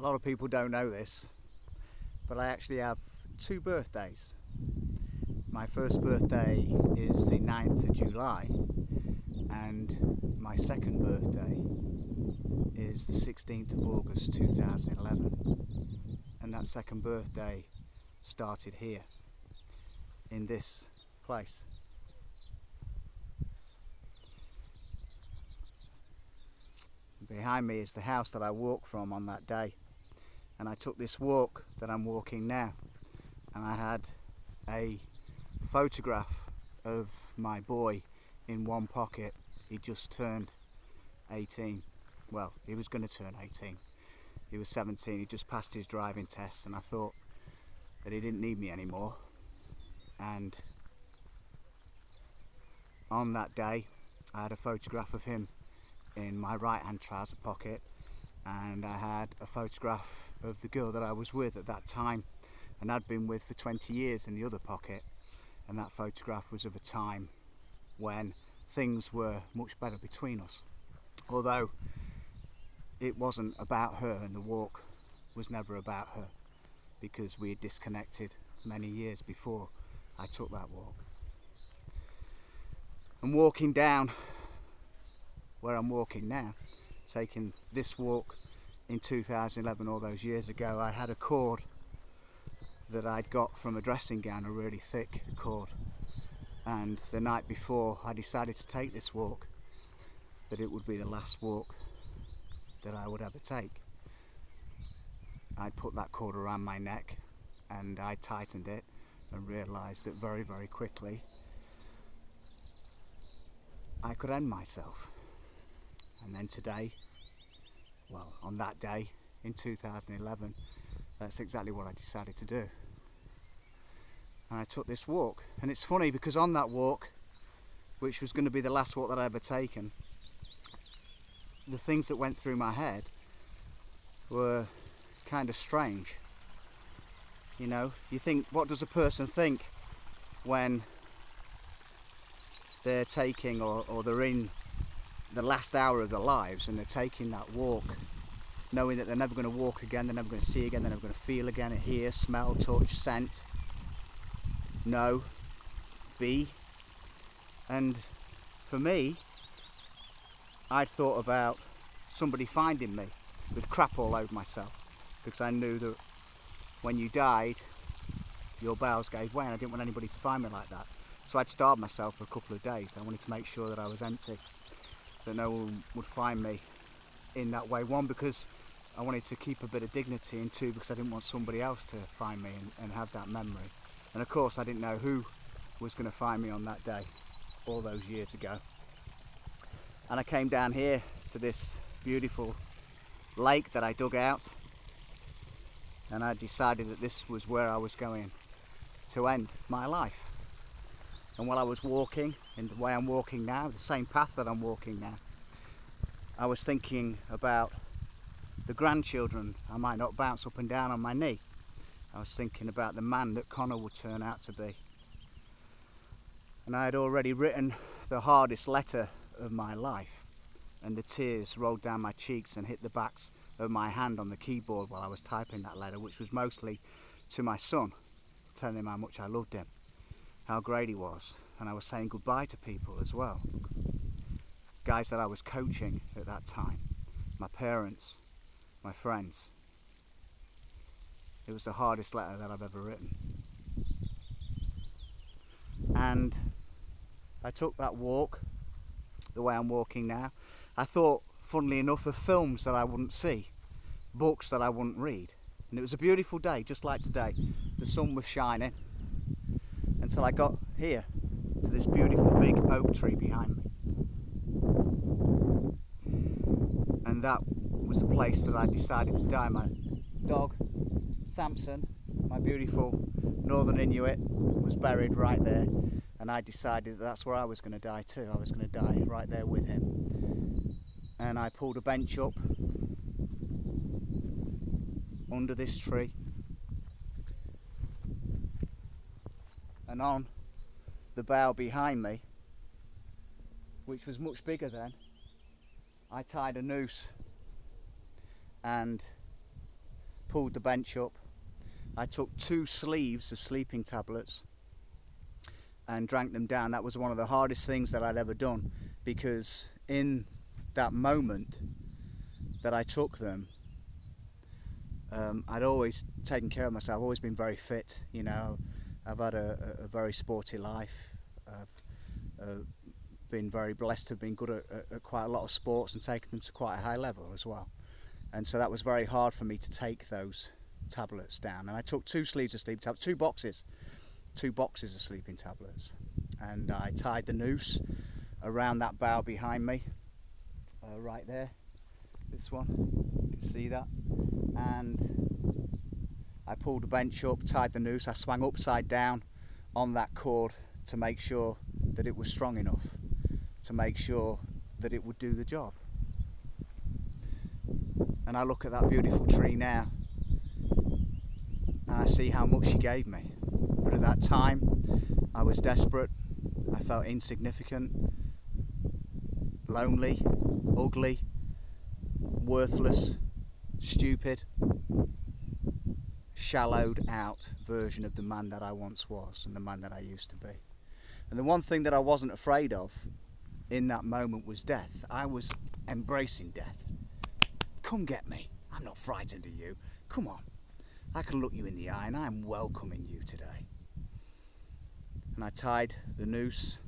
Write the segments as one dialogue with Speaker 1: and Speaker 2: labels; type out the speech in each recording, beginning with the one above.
Speaker 1: A lot of people don't know this, but I actually have two birthdays. My first birthday is the 9th of July and my second birthday is the 16th of August 2011, and that second birthday started here in this place. Behind me is the house that I walked from on that day, and I took this walk that I'm walking now, and I had a photograph of my boy in one pocket. He just turned 18. Well, he was going to turn 18. He was 17. He just passed his driving test, and I thought that he didn't need me anymore. And on that day I had a photograph of him in my right hand trouser pocket, and I had a photograph of the girl that I was with at that time and had been with for 20 years in the other pocket, and that photograph was of a time when things were much better between us, although it wasn't about her, and the walk was never about her because we had disconnected many years before I took that walk. And walking down where I'm walking now, taking this walk in 2011, all those years ago, I had a cord that I'd got from a dressing gown, a really thick cord, and the night before I decided to take this walk, that it would be the last walk that I would ever take. I'd put that cord around my neck and I tightened it and realised that very, very quickly I could end myself. And then today, well, on that day in 2011, that's exactly what I decided to do. And I took this walk, and it's funny because on that walk, which was going to be the last walk that I ever taken, the things that went through my head were kind of strange. You know, you think, what does a person think when they're taking or they're in the last hour of their lives and they're taking that walk, knowing that they're never going to walk again, they're never going to see again, they're never going to feel again, hear, smell, touch, scent, know, be. And for me, I'd thought about somebody finding me with crap all over myself, because I knew that when you died your bowels gave way, and I didn't want anybody to find me like that. So I'd starved myself for a couple of days. I wanted to make sure that I was empty, that no one would find me in that way. One, because I wanted to keep a bit of dignity, and two, because I didn't want somebody else to find me and have that memory. And of course I didn't know who was going to find me on that day all those years ago. And I came down here to this beautiful lake that I dug out, and I decided that this was where I was going to end my life. And while I was walking in the way I'm walking now, the same path that I'm walking now, I was thinking about the grandchildren I might not bounce up and down on my knee. I was thinking about the man that Connor would turn out to be. And I had already written the hardest letter of my life, and the tears rolled down my cheeks and hit the backs of my hand on the keyboard while I was typing that letter, which was mostly to my son, telling him how much I loved him, how great he was. And I was saying goodbye to people as well, guys that I was coaching at that time, my parents, my friends. It was the hardest letter that I've ever written. And I took that walk the way I'm walking now. I thought, funnily enough, of films that I wouldn't see, books that I wouldn't read. And it was a beautiful day, just like today. The sun was shining until I got here to this beautiful big oak tree behind me. And that was the place that I decided to die. My dog, Samson, my beautiful northern Inuit, was buried right there, and I decided that that's where I was going to die too. I was going to die right there with him. And I pulled a bench up under this tree, and on the bough behind me, which was much bigger then, I tied a noose, and pulled the bench up. I took 2 sleeves of sleeping tablets and drank them down. That was one of the hardest things that I'd ever done, because in that moment that I took them, I'd always taken care of myself. I've always been very fit, you know. I've had a very sporty life. I've been very blessed to have been good at quite a lot of sports and taken them to quite a high level as well. And so that was very hard for me to take those tablets down. And I took 2 sleeves of sleeping tablets, 2 boxes of sleeping tablets, and I tied the noose around that bough behind me, right there, this one, you can see that, and I pulled the bench up, tied the noose. I swung upside down on that cord to make sure that it was strong enough, to make sure that it would do the job. And I look at that beautiful tree now and I see how much she gave me. But at that time I was desperate, I felt insignificant, lonely, ugly, worthless, stupid, shallowed out version of the man that I once was and the man that I used to be. And the one thing that I wasn't afraid of in that moment was death. I was embracing death. Come get me. I'm not frightened of you. Come on. I can look you in the eye and I'm welcoming you today. And I tied the noose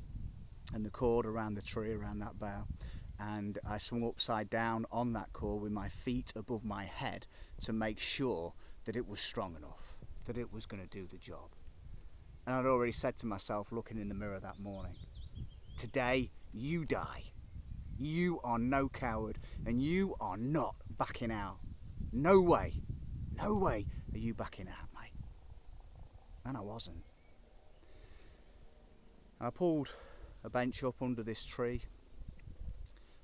Speaker 1: and the cord around the tree, around that bough, and I swung upside down on that cord with my feet above my head to make sure that it was strong enough, that it was going to do the job. And I'd already said to myself, looking in the mirror that morning, today you die. You are no coward and you are not backing out. No way are you backing out, mate. And I wasn't. I pulled a bench up under this tree,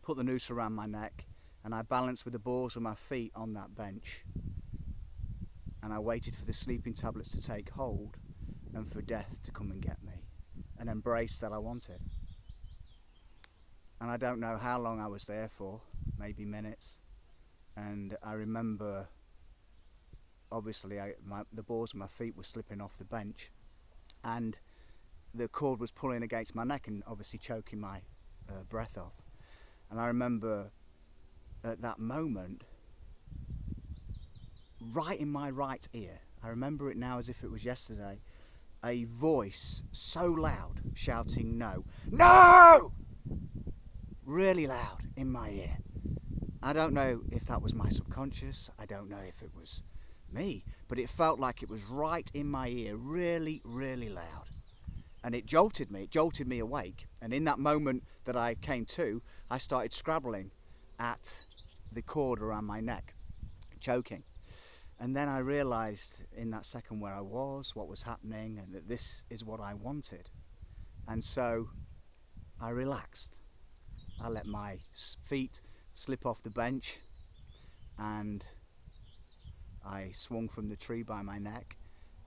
Speaker 1: put the noose around my neck, and I balanced with the balls of my feet on that bench. And I waited for the sleeping tablets to take hold and for death to come and get me, an embrace that I wanted. And I don't know how long I was there for, maybe minutes. And I remember, obviously, the balls of my feet were slipping off the bench, and the cord was pulling against my neck and obviously choking my breath off. And I remember at that moment, right in my right ear, I remember it now as if it was yesterday, a voice so loud shouting no, no! Really loud in my ear. I don't know if that was my subconscious, I don't know if it was me, but it felt like it was right in my ear, really, really loud. And it jolted me awake. And in that moment that I came to, I started scrabbling at the cord around my neck, choking. And then I realised in that second where I was, what was happening, and that this is what I wanted. And so I relaxed. I let my feet slip off the bench and I swung from the tree by my neck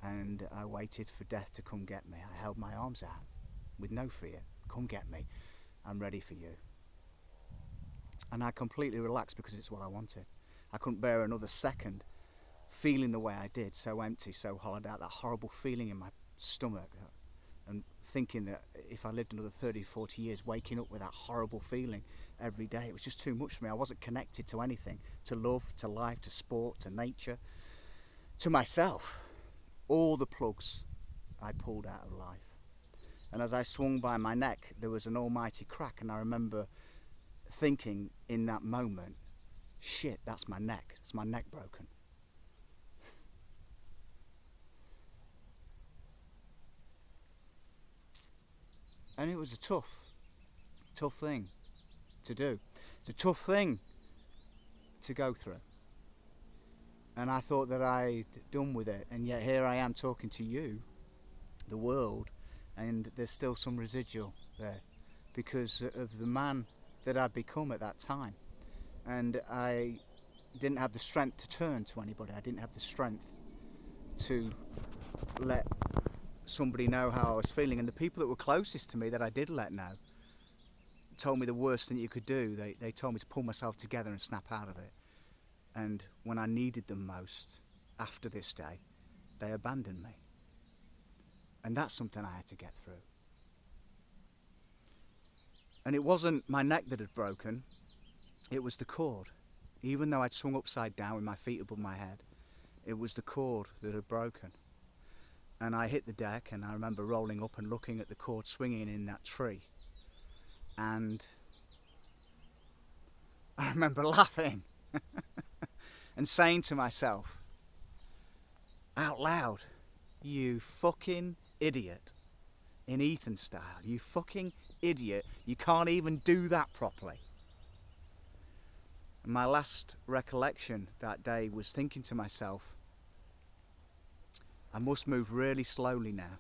Speaker 1: and I waited for death to come get me. I held my arms out with no fear. Come get me. I'm ready for you. And I completely relaxed because it's what I wanted. I couldn't bear another second feeling the way I did, so empty, so hollowed out, that horrible feeling in my stomach, and thinking that if I lived another 30, 40 years, waking up with that horrible feeling every day, it was just too much for me. I wasn't connected to anything, to love, to life, to sport, to nature, to myself. All the plugs I pulled out of life. And as I swung by my neck, there was an almighty crack, and I remember thinking in that moment, shit, that's my neck. It's my neck broken. And it was a tough thing to do. It's a tough thing to go through. And I thought that I'd done with it, and yet here I am talking to you, the world, and there's still some residual there because of the man that I'd become at that time. And I didn't have the strength to turn to anybody. I didn't have the strength to let somebody know how I was feeling. And the people that were closest to me that I did let know told me the worst thing you could do. They told me to pull myself together and snap out of it. And when I needed them most, after this day, they abandoned me. And that's something I had to get through. And it wasn't my neck that had broken, it was the cord. Even though I'd swung upside down with my feet above my head, it was the cord that had broken. And I hit the deck, and I remember rolling up and looking at the cord swinging in that tree. And I remember laughing and saying to myself, out loud, "You fucking idiot," in Ethan style. "You fucking idiot, you can't even do that properly." And my last recollection that day was thinking to myself, I must move really slowly now.